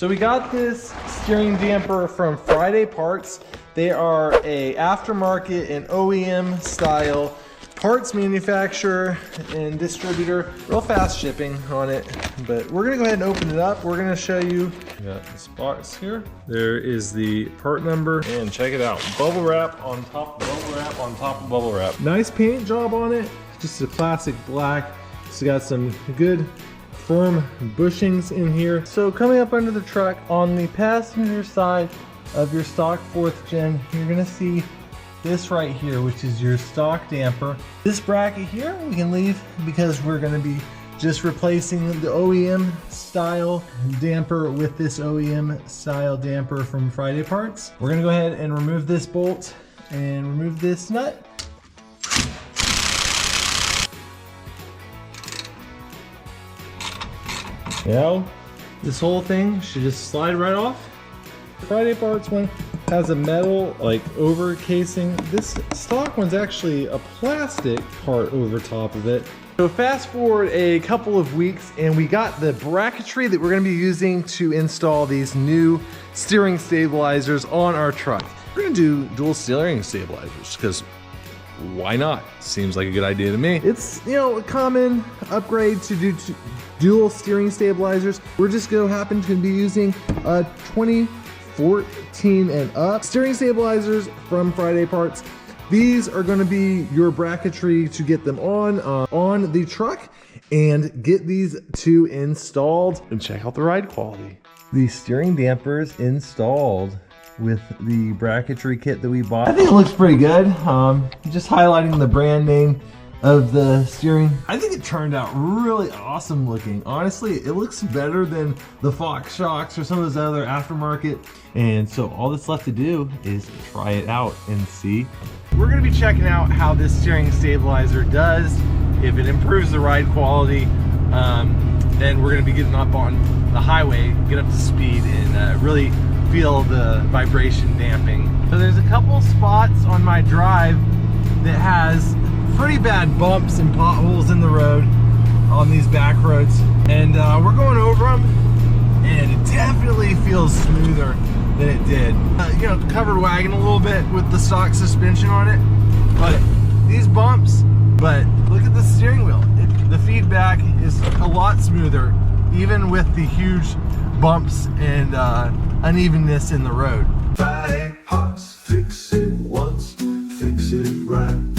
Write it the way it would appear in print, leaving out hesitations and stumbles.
So we got this steering damper from FridayParts. They are a aftermarket and OEM style parts manufacturer and distributor. Real fast shipping on it, but we're gonna go ahead and open it up. We're gonna show you. We got this box here. There is the part number, and check it out. Bubble wrap on top, bubble wrap on top of bubble wrap. Nice paint job on it. Just a classic black. It's got some good firm bushings in here. So coming up under the truck on the passenger side of your stock 4th gen, you're gonna see this right here, which is your stock damper. This bracket here we can leave because we're going to be just replacing the OEM style damper with this OEM style damper from FridayParts. We're going to go ahead and remove this bolt and remove this nut. Now this whole thing should just slide right off. FridayParts one has a metal like over casing. This stock one's actually a plastic part over top of it. So fast forward a couple of weeks and we got the bracketry that we're going to be using to install these new steering stabilizers on our truck. We're going to do dual steering stabilizers because why not? Seems like a good idea to me. It's, you know, a common upgrade to do dual steering stabilizers. We're just going to happen to be using a 2014 and up steering stabilizers from FridayParts. These are going to be your bracketry to get them on the truck and get these two installed. And check out the ride quality. The steering dampers installed with the bracketry kit that we bought. I think it looks pretty good. Just highlighting the brand name of the steering. I think it turned out really awesome looking. Honestly, it looks better than the Fox shocks or some of those other aftermarket. And so all that's left to do is try it out and see. We're gonna be checking out how this steering stabilizer does, if it improves the ride quality. Then we're gonna be getting up on the highway, get up to speed and really feel the vibration damping. So there's a couple spots on my drive that has pretty bad bumps and potholes in the road on these back roads, and we're going over them and it definitely feels smoother than it did. You know, covered wagon a little bit with the stock suspension on it, but these bumps, but look at the steering wheel. The feedback is a lot smoother even with the huge bumps and unevenness in the road. FridayParts, fix it once, fix it right.